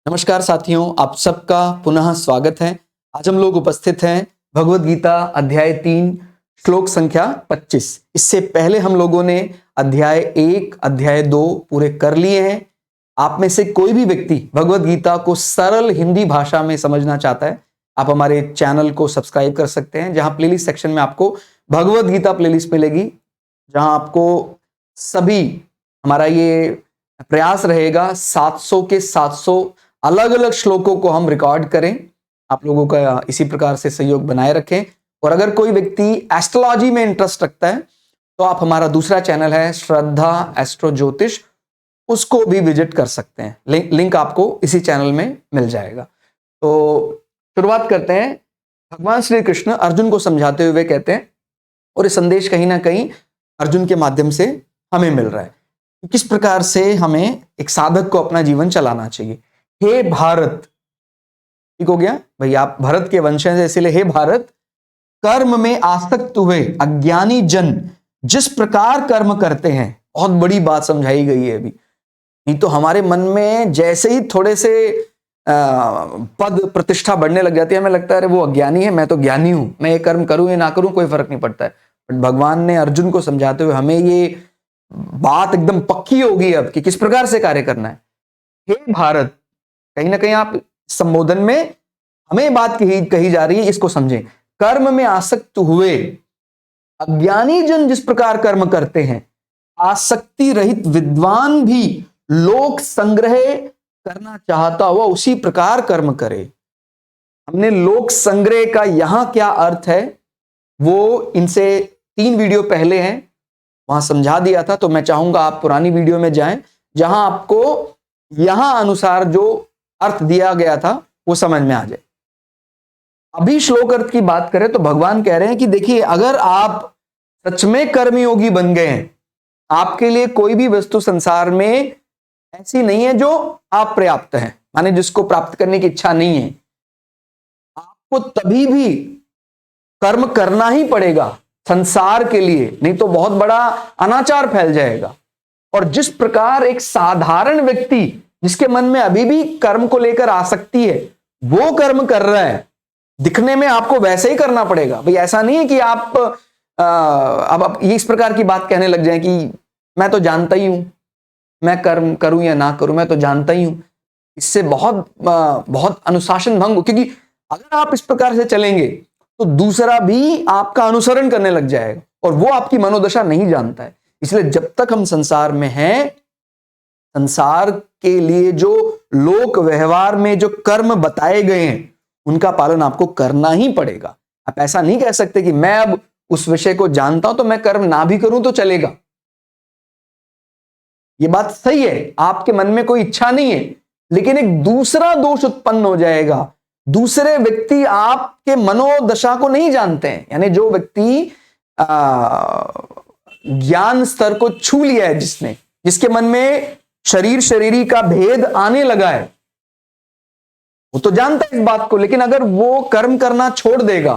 नमस्कार साथियों, आप सबका पुनः स्वागत है। आज हम लोग उपस्थित हैं भगवद गीता अध्याय 3 श्लोक संख्या 25। इससे पहले हम लोगों ने अध्याय 1 अध्याय 2 पूरे कर लिए हैं। आप में से कोई भी व्यक्ति भगवद गीता को सरल हिंदी भाषा में समझना चाहता है, आप हमारे चैनल को सब्सक्राइब कर सकते हैं, जहां प्लेलिस्ट सेक्शन में आपको भगवद गीता प्लेलिस्ट मिलेगी, जहां आपको सभी हमारा ये प्रयास रहेगा 700 के 700 अलग अलग श्लोकों को हम रिकॉर्ड करें। आप लोगों का इसी प्रकार से सहयोग बनाए रखें। और अगर कोई व्यक्ति एस्ट्रोलॉजी में इंटरेस्ट रखता है तो आप हमारा दूसरा चैनल है श्रद्धा एस्ट्रो ज्योतिष, उसको भी विजिट कर सकते हैं। लिंक आपको इसी चैनल में मिल जाएगा। तो शुरुआत करते हैं। भगवान श्री कृष्ण अर्जुन को समझाते हुए कहते हैं, और ये संदेश कहीं ना कहीं अर्जुन के माध्यम से हमें मिल रहा है, किस प्रकार से हमें एक साधक को अपना जीवन चलाना चाहिए। हे भारत, ठीक हो गया भाई, आप भरत के वंशज हैं, इसलिए हे भारत, कर्म में आसक्त हुए अज्ञानी जन जिस प्रकार कर्म करते हैं, बहुत बड़ी बात समझाई गई है अभी। नहीं तो हमारे मन में जैसे ही थोड़े से पद प्रतिष्ठा बढ़ने लग जाती है, हमें लगता है अरे वो अज्ञानी है, मैं तो ज्ञानी हूं, मैं ये कर्म करूं या ना करूं कोई फर्क नहीं पड़ता है। बट भगवान ने अर्जुन को समझाते हुए हमें ये बात एकदम पक्की होगी अब कि किस प्रकार से कार्य करना है। हे भारत, कहीं ना कहीं आप संबोधन में हमें बात कही जा रही है, इसको समझें। कर्म में आसक्त हुए अज्ञानी जन जिस प्रकार कर्म करते हैं, आसक्ति रहित विद्वान भी लोक संग्रह करना चाहता हुआ उसी प्रकार कर्म करे। हमने लोक संग्रह का यहां क्या अर्थ है वो इनसे 3 वीडियो पहले हैं, वहां समझा दिया था। तो मैं चाहूंगा आप पुरानी वीडियो में जाएं, जहां आपको यहां अनुसार जो अर्थ दिया गया था वो समझ में आ जाए। अभी श्लोक अर्थ की बात करें तो भगवान कह रहे हैं कि देखिए, अगर आप सच में कर्मयोगी बन गए हैं, आपके लिए कोई भी वस्तु संसार में ऐसी नहीं है जो अपर्याप्त है, माने जिसको प्राप्त करने की इच्छा नहीं है। आपको तभी भी कर्म करना ही पड़ेगा संसार के लिए, नहीं तो बहुत बड़ा अनाचार फैल जाएगा। और जिस प्रकार एक साधारण व्यक्ति जिसके मन में अभी भी कर्म को लेकर आसक्ति है, वो कर्म कर रहा है, दिखने में आपको वैसे ही करना पड़ेगा। भाई ऐसा नहीं है कि आप अब ये इस प्रकार की बात कहने लग जाए कि मैं तो जानता ही हूं, मैं कर्म करूं या ना करूं, मैं तो जानता ही हूं। इससे बहुत अनुशासन भंग हो, क्योंकि अगर आप इस प्रकार से चलेंगे तो दूसरा भी आपका अनुसरण करने लग जाएगा, और वो आपकी मनोदशा नहीं जानता है। इसलिए जब तक हम संसार में हैं, संसार के लिए जो लोक व्यवहार में जो कर्म बताए गए हैं उनका पालन आपको करना ही पड़ेगा। आप ऐसा नहीं कह सकते कि मैं अब उस विषय को जानता हूं तो मैं कर्म ना भी करूं तो चलेगा। यह बात सही है, आपके मन में कोई इच्छा नहीं है, लेकिन एक दूसरा दोष उत्पन्न हो जाएगा। दूसरे व्यक्ति आपके मनोदशा को नहीं जानते हैं, यानी जो व्यक्ति ज्ञान स्तर को छू लिया है, जिसके मन में शरीरी का भेद आने लगा है, वो तो जानता है इस बात को। लेकिन अगर वो कर्म करना छोड़ देगा,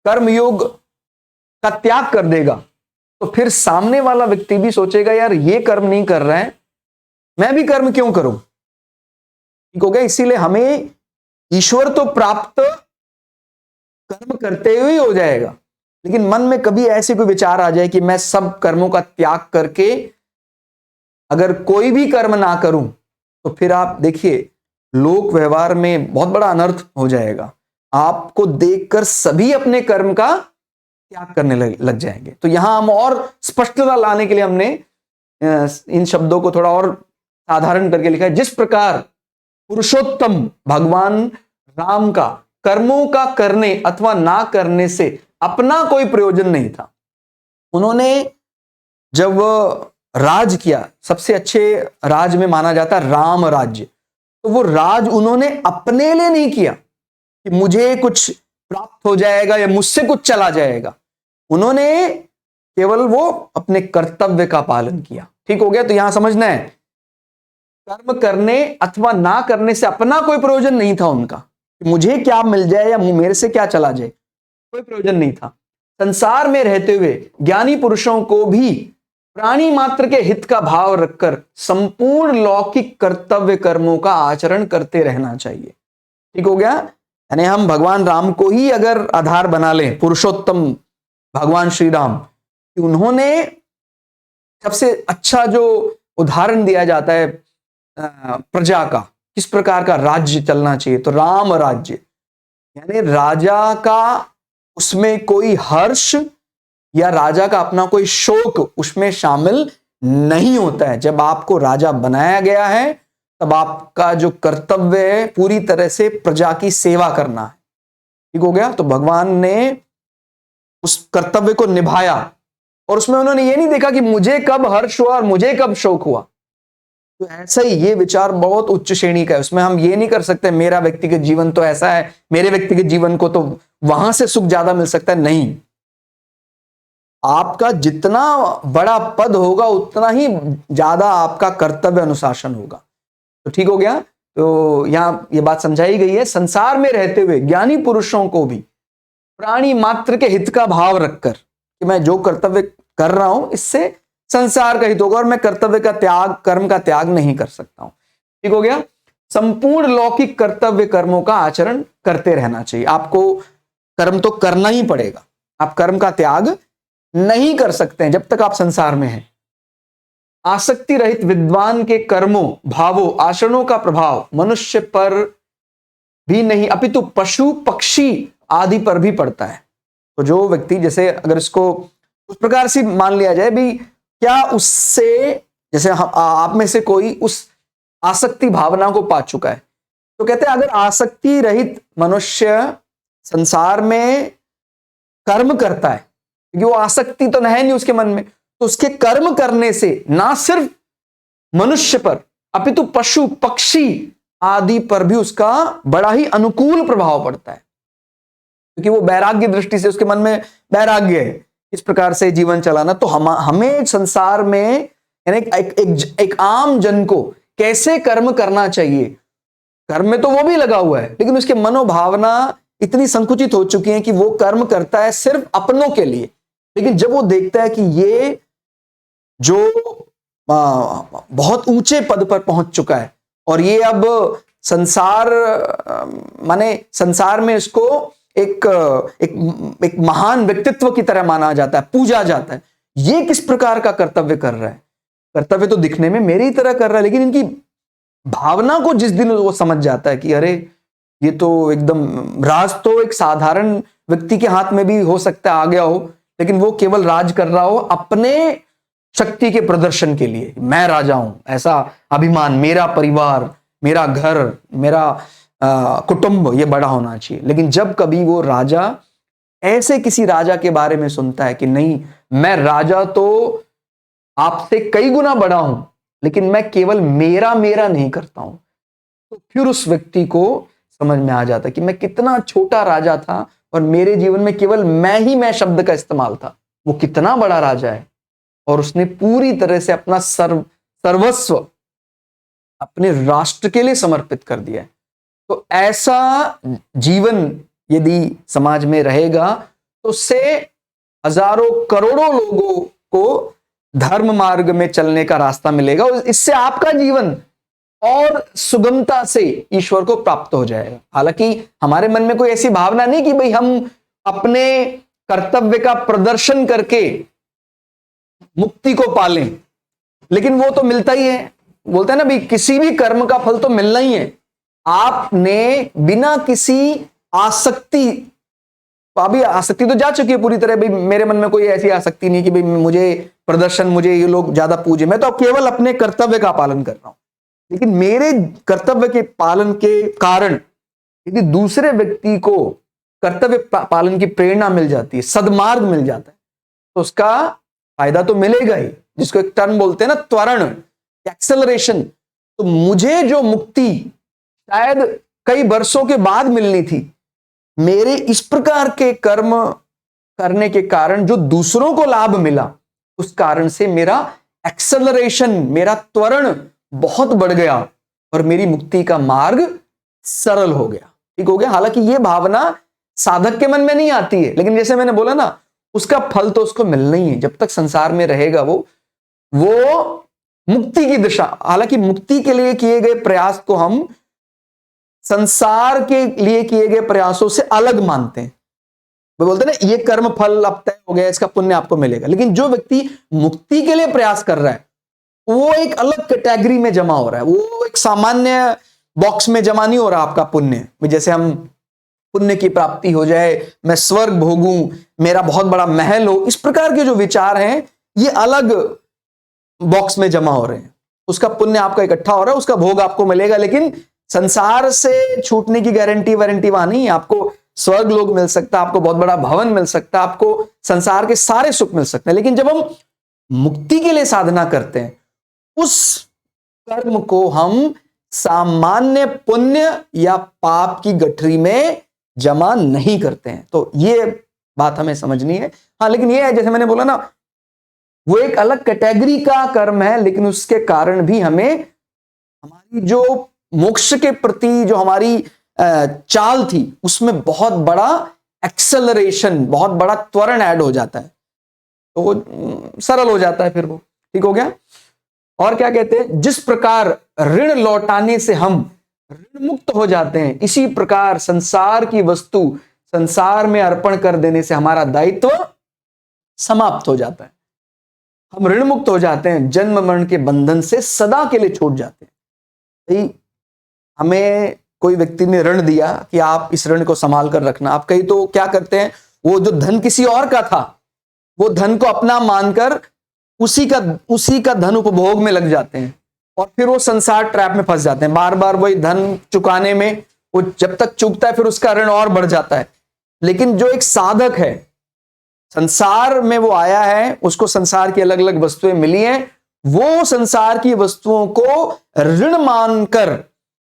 कर्म योग का त्याग कर देगा, तो फिर सामने वाला व्यक्ति भी सोचेगा यार ये कर्म नहीं कर रहा है, मैं भी कर्म क्यों करूं। ठीक हो गया। इसीलिए हमें ईश्वर तो प्राप्त कर्म करते हुए हो जाएगा, लेकिन मन में कभी ऐसे कोई विचार आ जाए कि मैं सब कर्मों का त्याग करके अगर कोई भी कर्म ना करूं, तो फिर आप देखिए लोक व्यवहार में बहुत बड़ा अनर्थ हो जाएगा। आपको देखकर सभी अपने कर्म का त्याग करने लग जाएंगे। तो यहां हम और स्पष्टता लाने के लिए हमने इन शब्दों को थोड़ा और साधारण करके लिखा है। जिस प्रकार पुरुषोत्तम भगवान राम का कर्मों का करने अथवा ना करने से अपना कोई प्रयोजन नहीं था। उन्होंने जब राज किया, सबसे अच्छे राज में माना जाता राम राज्य, तो वो राज उन्होंने अपने लिए नहीं किया कि मुझे कुछ प्राप्त हो जाएगा या मुझसे कुछ चला जाएगा। उन्होंने केवल वो अपने कर्तव्य का पालन किया। ठीक हो गया। तो यहां समझना है, कर्म करने अथवा ना करने से अपना कोई प्रयोजन नहीं था उनका, कि मुझे क्या मिल जाए या मेरे से क्या चला जाए, कोई प्रयोजन नहीं था। संसार में रहते हुए ज्ञानी पुरुषों को भी प्राणी मात्र के हित का भाव रखकर संपूर्ण लौकिक कर्तव्य कर्मों का आचरण करते रहना चाहिए। ठीक हो गया। यानी हम भगवान राम को ही अगर आधार बना लें, पुरुषोत्तम भगवान श्री राम, उन्होंने सबसे अच्छा जो उदाहरण दिया जाता है प्रजा का, किस प्रकार का राज्य चलना चाहिए, तो राम राज्य, यानी राजा का उसमें कोई हर्ष या राजा का अपना कोई शोक उसमें शामिल नहीं होता है। जब आपको राजा बनाया गया है तब आपका जो कर्तव्य है पूरी तरह से प्रजा की सेवा करना है। ठीक हो गया। तो भगवान ने उस कर्तव्य को निभाया और उसमें उन्होंने ये नहीं देखा कि मुझे कब हर्ष हुआ और मुझे कब शोक हुआ। तो ऐसा ही ये विचार बहुत उच्च श्रेणी का है। उसमें हम ये नहीं कर सकते मेरा व्यक्तिगत जीवन तो ऐसा है, मेरे व्यक्तिगत जीवन को तो वहां से सुख ज्यादा मिल सकता है। नहीं, आपका जितना बड़ा पद होगा उतना ही ज्यादा आपका कर्तव्य अनुशासन होगा। तो ठीक हो गया। तो यहां ये बात समझाई गई है, संसार में रहते हुए ज्ञानी पुरुषों को भी प्राणी मात्र के हित का भाव रखकर कि मैं जो कर्तव्य कर रहा हूं इससे संसार का हित होगा और मैं कर्तव्य का त्याग, कर्म का त्याग नहीं कर सकता हूं। ठीक हो गया। संपूर्ण लौकिक कर्तव्य कर्मों का आचरण करते रहना चाहिए। आपको कर्म तो करना ही पड़ेगा, आप कर्म का त्याग नहीं कर सकते हैं जब तक आप संसार में हैं। आसक्ति रहित विद्वान के कर्मों, भावों, आचरणों का प्रभाव मनुष्य पर भी नहीं अपितु पशु, पक्षी आदि पर भी पड़ता है। तो जो व्यक्ति, जैसे अगर इसको उस प्रकार से मान लिया जाए भी, क्या उससे, जैसे आप में से कोई उस आसक्ति भावना को पा चुका है, तो कहते हैं अगर आसक्ति रहित मनुष्य संसार में कर्म करता है, क्योंकि वो आसक्ति तो है नहीं उसके मन में, तो उसके कर्म करने से ना सिर्फ मनुष्य पर अपितु पशु, पक्षी आदि पर भी उसका बड़ा ही अनुकूल प्रभाव पड़ता है, क्योंकि वो वैराग्य दृष्टि से उसके मन में वैराग्य है इस प्रकार से जीवन चलाना। तो हमें संसार में यानी एक आम जन को कैसे कर्म करना चाहिए, कर्म में तो वो भी लगा हुआ है, लेकिन उसके मनोभावना इतनी संकुचित हो चुकी है कि वो कर्म करता है सिर्फ अपनों के लिए। लेकिन जब वो देखता है कि ये जो बहुत ऊंचे पद पर पहुंच चुका है और ये अब संसार माने संसार में इसको एक महान व्यक्तित्व की तरह माना जाता है, पूजा जाता है, ये किस प्रकार का कर्तव्य कर रहा है। कर्तव्य तो दिखने में मेरी तरह कर रहा है, लेकिन इनकी भावना को जिस दिन वो समझ जाता है कि अरे ये तो एकदम राज तो एक साधारण व्यक्ति के हाथ में भी हो सकता है आ गया हो, लेकिन वो केवल राज कर रहा हो अपने शक्ति के प्रदर्शन के लिए, मैं राजा हूं ऐसा अभिमान, मेरा परिवार, मेरा घर, मेरा कुटुंब ये बड़ा होना चाहिए। लेकिन जब कभी वो राजा ऐसे किसी राजा के बारे में सुनता है कि नहीं, मैं राजा तो आपसे कई गुना बड़ा हूं, लेकिन मैं केवल मेरा मेरा नहीं करता हूं, तो फिर उस व्यक्ति को समझ में आ जाता है कि मैं कितना छोटा राजा था और मेरे जीवन में केवल मैं शब्द का इस्तेमाल था, वो कितना बड़ा राजा है और उसने पूरी तरह से अपना सर्वस्व अपने राष्ट्र के लिए समर्पित कर दिया है। तो ऐसा जीवन यदि समाज में रहेगा तो उससे हजारों करोड़ों लोगों को धर्म मार्ग में चलने का रास्ता मिलेगा और इससे आपका जीवन और सुगमता से ईश्वर को प्राप्त हो जाएगा। हालांकि हमारे मन में कोई ऐसी भावना नहीं कि भाई हम अपने कर्तव्य का प्रदर्शन करके मुक्ति को पालें, लेकिन वो तो मिलता ही है। बोलते हैं ना भाई, किसी भी कर्म का फल तो मिलना ही है। आपने बिना किसी आसक्ति, अभी आसक्ति तो जा चुकी है पूरी तरह, भाई मेरे मन में कोई ऐसी आसक्ति नहीं कि भाई मुझे प्रदर्शन, मुझे ये लोग ज्यादा पूजे, मैं तो केवल अपने कर्तव्य का पालन कर रहा हूं। लेकिन मेरे कर्तव्य के पालन के कारण यदि दूसरे व्यक्ति को कर्तव्य पालन की प्रेरणा मिल जाती है, सद्मार्ग मिल जाता है, तो उसका फायदा तो मिलेगा ही, जिसको एक टर्म बोलते हैं ना त्वरण, एक्सेलरेशन। तो मुझे जो मुक्ति शायद कई वर्षों के बाद मिलनी थी, मेरे इस प्रकार के कर्म करने के कारण जो दूसरों को लाभ मिला, उस कारण से मेरा एक्सेलरेशन, मेरा त्वरण बहुत बढ़ गया और मेरी मुक्ति का मार्ग सरल हो गया। ठीक हो गया। हालांकि यह भावना साधक के मन में नहीं आती है, लेकिन जैसे मैंने बोला ना, उसका फल तो उसको मिलना ही है। जब तक संसार में रहेगा वो वो मुक्ति की दिशा, हालांकि मुक्ति के लिए किए गए प्रयास को हम संसार के लिए किए गए प्रयासों से अलग मानते हैं। वो बोलते हैं ना, ये कर्म फल अब तय हो गया, इसका पुण्य आपको मिलेगा। लेकिन जो व्यक्ति मुक्ति के लिए प्रयास कर रहा है वो एक अलग कैटेगरी में जमा हो रहा है, वो एक सामान्य बॉक्स में जमा नहीं हो रहा आपका पुण्य। जैसे हम पुण्य की प्राप्ति हो जाए, मैं स्वर्ग भोगूं, मेरा बहुत बड़ा महल हो, इस प्रकार के जो विचार हैं ये अलग बॉक्स में जमा हो रहे हैं। उसका पुण्य आपका इकट्ठा हो रहा है, उसका भोग आपको मिलेगा, लेकिन संसार से छूटने की गारंटी वारंटी वहां नहीं है। आपको स्वर्ग लोग मिल सकता है, आपको बहुत बड़ा भवन मिल सकता है, आपको संसार के सारे सुख मिल सकते हैं। लेकिन जब हम मुक्ति के लिए साधना करते हैं, उस कर्म को हम सामान्य पुण्य या पाप की गठरी में जमा नहीं करते हैं। तो ये बात हमें समझनी है। हाँ, लेकिन ये है, जैसे मैंने बोला ना, वो एक अलग कैटेगरी का कर्म है, लेकिन उसके कारण भी हमें हमारी जो मोक्ष के प्रति जो हमारी चाल थी उसमें बहुत बड़ा एक्सेलरेशन, बहुत बड़ा त्वरण ऐड हो जाता है, तो वो सरल हो जाता है, फिर वो ठीक हो गया। और क्या कहते हैं, जिस प्रकार ऋण लौटाने से हम ऋण मुक्त हो जाते हैं, इसी प्रकार संसार की वस्तु संसार में अर्पण कर देने से हमारा दायित्व समाप्त हो जाता है। हम ऋण मुक्त हो जाते हैं, जन्म मरण के बंधन से सदा के लिए छूट जाते हैं। हमें कोई व्यक्ति ने ऋण दिया कि आप इस ऋण को संभाल कर रखना, आप कहीं तो क्या करते हैं, वो जो धन किसी और का था वो धन को अपना मानकर उसी का धन उपभोग में लग जाते हैं, और फिर वो संसार ट्रैप में फंस जाते हैं। बार बार वही धन चुकाने में, वो जब तक चुकता है फिर उसका ऋण और बढ़ जाता है। लेकिन जो एक साधक है, संसार में वो आया है, उसको संसार की अलग अलग वस्तुएं मिली हैं, वो संसार की वस्तुओं को ऋण मानकर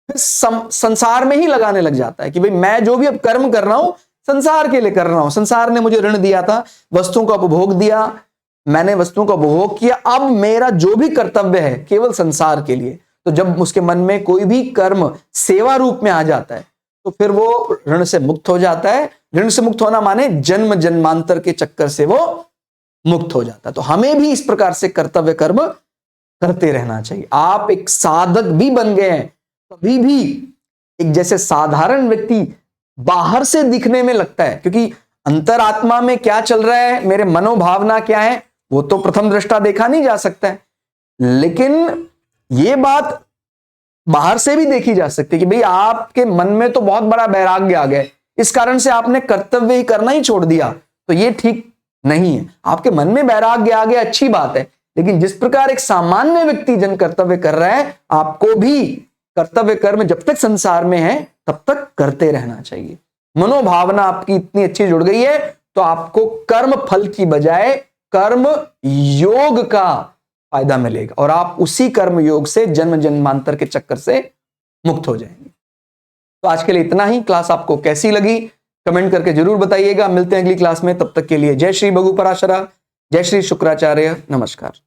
फिर संसार में ही लगाने लग जाता है कि भाई मैं जो भी अब कर्म कर रहा हूं संसार के लिए कर रहा हूं, संसार ने मुझे ऋण दिया था, वस्तुओं का उपभोग दिया, मैंने वस्तुओं का उपभोग किया, अब मेरा जो भी कर्तव्य है केवल संसार के लिए। तो जब उसके मन में कोई भी कर्म सेवा रूप में आ जाता है तो फिर वो ऋण से मुक्त हो जाता है। ऋण से मुक्त होना माने जन्म जन्मांतर के चक्कर से वो मुक्त हो जाता है। तो हमें भी इस प्रकार से कर्तव्य कर्म करते रहना चाहिए। आप एक साधक भी बन गए हैं, कभी भी एक जैसे साधारण व्यक्ति बाहर से दिखने में लगता है, क्योंकि अंतरात्मा में क्या चल रहा है, मेरे मनोभावना क्या है, वो तो प्रथम दृष्टा देखा नहीं जा सकता है, लेकिन ये बात बाहर से भी देखी जा सकती है कि भाई आपके मन में तो बहुत बड़ा वैराग्य आ गया, इस कारण से आपने कर्तव्य ही करना ही छोड़ दिया, तो ये ठीक नहीं है। आपके मन में वैराग्य आ गया, अच्छी बात है, लेकिन जिस प्रकार एक सामान्य व्यक्ति जन कर्तव्य कर रहा है, आपको भी कर्तव्य कर्म जब तक संसार में है तब तक करते रहना चाहिए। मनोभावना आपकी इतनी अच्छी जुड़ गई है तो आपको कर्म फल की बजाय कर्म योग का फायदा मिलेगा, और आप उसी कर्म योग से जन्म जन्मांतर के चक्कर से मुक्त हो जाएंगे। तो आज के लिए इतना ही। क्लास आपको कैसी लगी कमेंट करके जरूर बताइएगा। मिलते हैं अगली क्लास में, तब तक के लिए जय श्री भगु पराशरा, जय श्री शुक्राचार्य, नमस्कार।